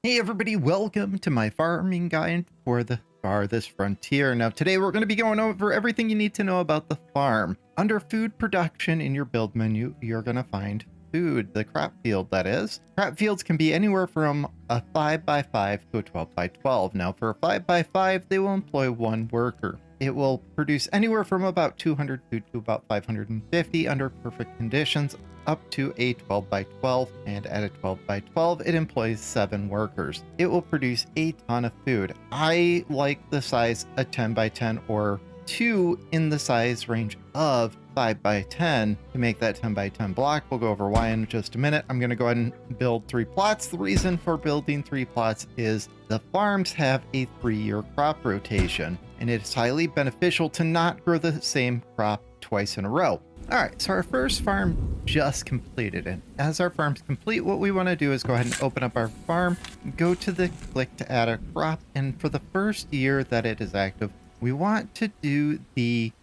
Hey everybody, welcome to my farming guide for the farthest frontier. Now today we're going to be going over everything you need to know about the farm. Under food production in your build menu, you're going to find food, the crop field that is. Crop fields can be anywhere from a 5x5 to a 12x12. Now for a 5x5, they will employ one worker. It will produce anywhere from about 200 food to about 550 under perfect conditions, up to a 12x12, and at a 12x12 it employs 7 workers. It will produce a ton of food. I like the size a 10x10 or 2 in the size range of 5x10 to make that 10x10 block. We'll go over why in just a minute. I'm going to go ahead and build 3 plots. The reason for building 3 plots is the farms have a 3-year crop rotation, and it's highly beneficial to not grow the same crop twice in a row. All right, so our first farm just completed, and as our farm's complete, what we want to do is go ahead and open up our farm, go to the click to add a crop, and for the first year that it is active, we want to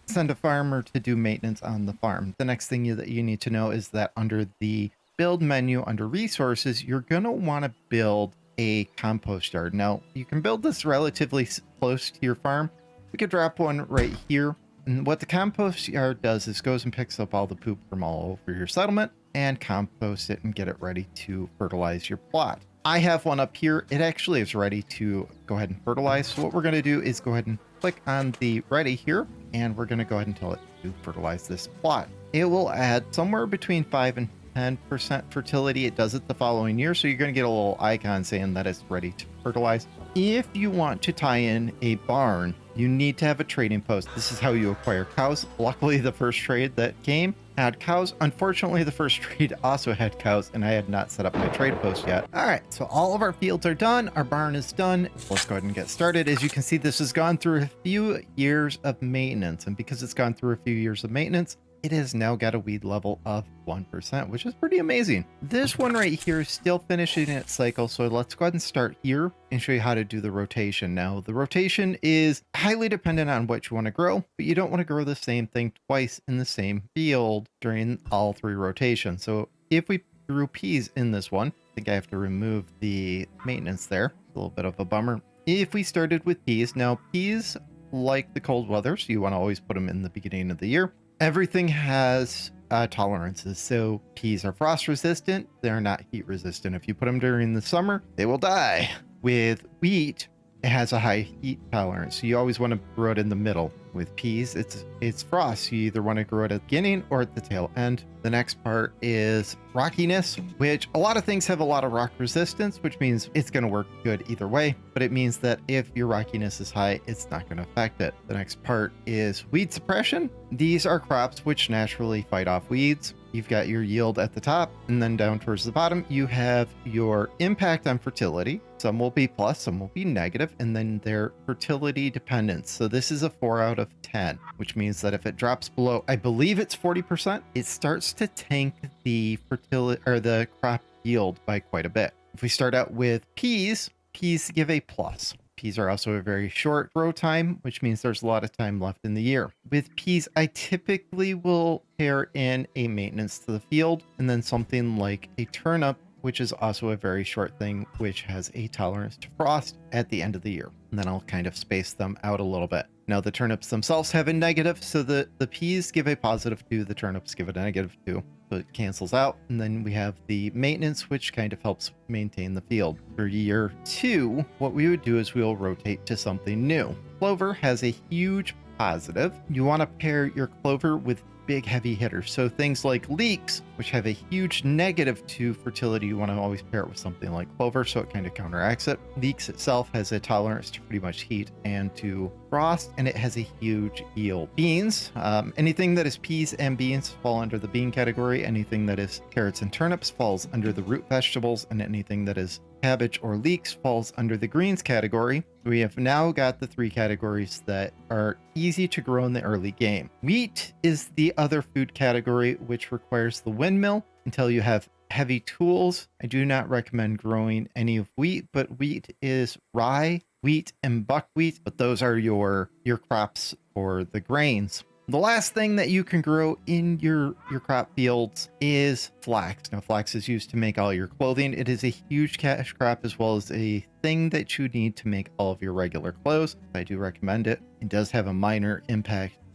send a farmer to do maintenance on the farm. The next thing that you need to know is that under the build menu, under resources, you're going to want to build a compost yard. Now, you can build this relatively close to your farm. We could drop one right here. And what the compost yard does is goes and picks up all the poop from all over your settlement and compost it and get it ready to fertilize your plot. I have one up here. It actually is ready to go ahead and fertilize. So what we're going to do is go ahead and click on the ready here, and we're going to go ahead and tell it to fertilize this plot. It will add somewhere between 5 and 10% fertility. It does it the following year, so you're going to get a little icon saying that it's ready to fertilize. If you want to tie in a barn, you need to have a trading post. This is how you acquire cows. Luckily, the first trade that came had cows. Unfortunately, the first trade also had cows, and I had not set up my trade post yet. All right, so all of our fields are done. Our barn is done. Let's go ahead and get started. As you can see, this has gone through a few years of maintenance, and because it's gone through a few years of maintenance, it has now got a weed level of 1%, which is pretty amazing. This one right here is still finishing its cycle, so let's go ahead and start here and show you how to do the rotation. Now, the rotation is highly dependent on what you want to grow, but you don't want to grow the same thing twice in the same field during all 3 rotations. So if we grew peas in this one, I think I have to remove the maintenance there. A little bit of a bummer. If we started with peas, now peas like the cold weather, so you want to always put them in the beginning of the year. Everything has tolerances. So peas are frost resistant. They're not heat resistant. If you put them during the summer, they will die. With wheat, it has a high heat tolerance. So you always want to grow it in the middle. With peas, it's frost. You either want to grow it at the beginning or at the tail end. The next part is rockiness, which a lot of things have a lot of rock resistance, which means it's going to work good either way. But it means that if your rockiness is high, it's not going to affect it. The next part is weed suppression. These are crops which naturally fight off weeds. You've got your yield at the top, and then down towards the bottom, you have your impact on fertility. Some will be plus, some will be negative, and then their fertility dependence. So this is a 4 out of 10, which means that if it drops below, I believe it's 40%, it starts to tank the fertility or the crop yield by quite a bit. If we start out with peas, peas give a plus. Peas are also a very short grow time, which means there's a lot of time left in the year. With peas, I typically will pair in a maintenance to the field and then something like a turnip, which is also a very short thing, which has a tolerance to frost at the end of the year. And then I'll kind of space them out a little bit. Now the turnips themselves have a negative, so the peas give a positive 2, the turnips give a negative 2. So it cancels out. And then we have the maintenance, which kind of helps maintain the field. For year 2, what we would do is we'll rotate to something new. Clover has a huge positive. You want to pair your clover with big heavy hitters. So things like leeks, which have a huge negative to fertility, you want to always pair it with something like clover, so it kind of counteracts it. Leeks itself has a tolerance to pretty much heat and to frost, and it has a huge yield. Beans, anything that is peas and beans fall under the bean category. Anything that is carrots and turnips falls under the root vegetables, and anything that is cabbage or leeks falls under the greens category. We have now got the 3 categories that are easy to grow in the early game. Wheat is the other food category, which requires the windmill until you have heavy tools. I do not recommend growing any of wheat, but wheat is rye, wheat, and buckwheat, but those are your crops for the grains. The last thing that you can grow in your crop fields is flax. Now, flax is used to make all your clothing. It is a huge cash crop as well as a thing that you need to make all of your regular clothes. I do recommend it. It does have a minor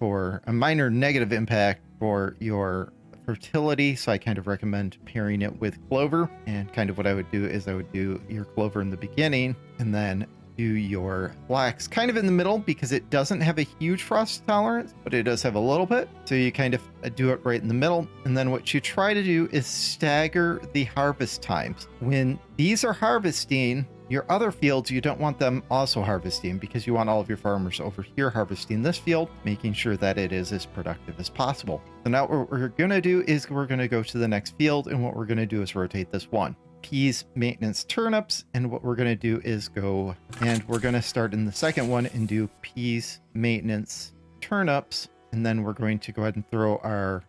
negative impact for your fertility, so I kind of recommend pairing it with clover. And kind of what I would do is I would do your clover in the beginning and then do your flax kind of in the middle, because it doesn't have a huge frost tolerance, but it does have a little bit. So you kind of do it right in the middle. And then what you try to do is stagger the harvest times. When these are harvesting, your other fields, you don't want them also harvesting, because you want all of your farmers over here harvesting this field, making sure that it is as productive as possible. So now what we're going to do is we're going to go to the next field, and what we're going to do is rotate this one. Peas, maintenance, turnips, and what we're going to do is go and we're going to start in the second one and do peas, maintenance, turnips, and then we're going to go ahead and throw our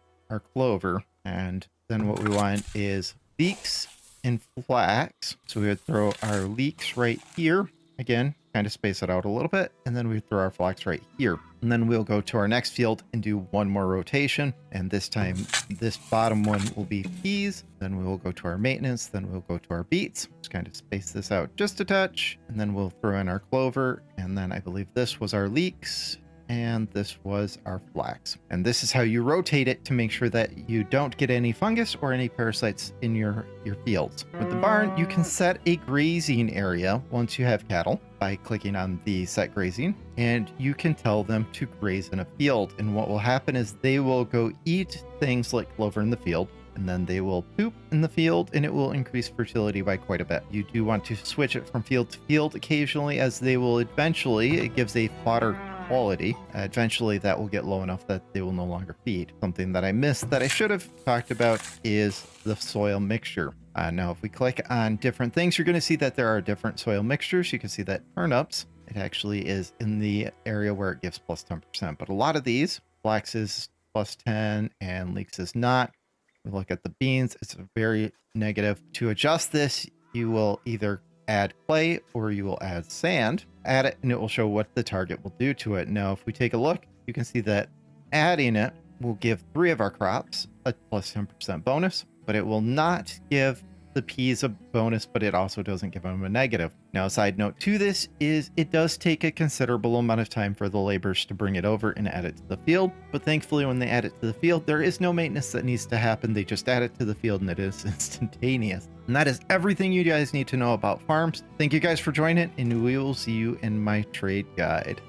clover. And then what we want is leeks and flax. So we would throw our leeks right here. Again, kind of space it out a little bit, and then we throw our flax right here. And then we'll go to our next field and do one more rotation. And this time, this bottom one will be peas. Then we will go to our maintenance. Then we'll go to our beets. Just kind of space this out just a touch. And then we'll throw in our clover. And then I believe this was our leeks. And this was our flax. And this is how you rotate it to make sure that you don't get any fungus or any parasites in your fields. With the barn, you can set a grazing area once you have cattle by clicking on the set grazing, and you can tell them to graze in a field. And what will happen is they will go eat things like clover in the field, and then they will poop in the field, and it will increase fertility by quite a bit. You do want to switch it from field to field occasionally, as they will eventually, it gives a fodder quality. Eventually that will get low enough that they will no longer feed. Something that I missed that I should have talked about is the soil mixture. Now, if we click on different things, you're going to see that there are different soil mixtures. You can see that turnips, it actually is in the area where it gives plus 10%. But a lot of these, flax is plus 10 and leeks is not. We look at the beans, it's very negative. To adjust this, you will either add clay or you will add sand. Add it and it will show what the target will do to it. Now, if we take a look, you can see that adding it will give 3 of our crops a plus 10% bonus, but it will not give the peas a bonus, but it also doesn't give them a negative. Now, a side note to this is it does take a considerable amount of time for the laborers to bring it over and add it to the field. But thankfully, when they add it to the field, there is no maintenance that needs to happen. They just add it to the field and it is instantaneous. And that is everything you guys need to know about farms. Thank you guys for joining, and we will see you in my trade guide.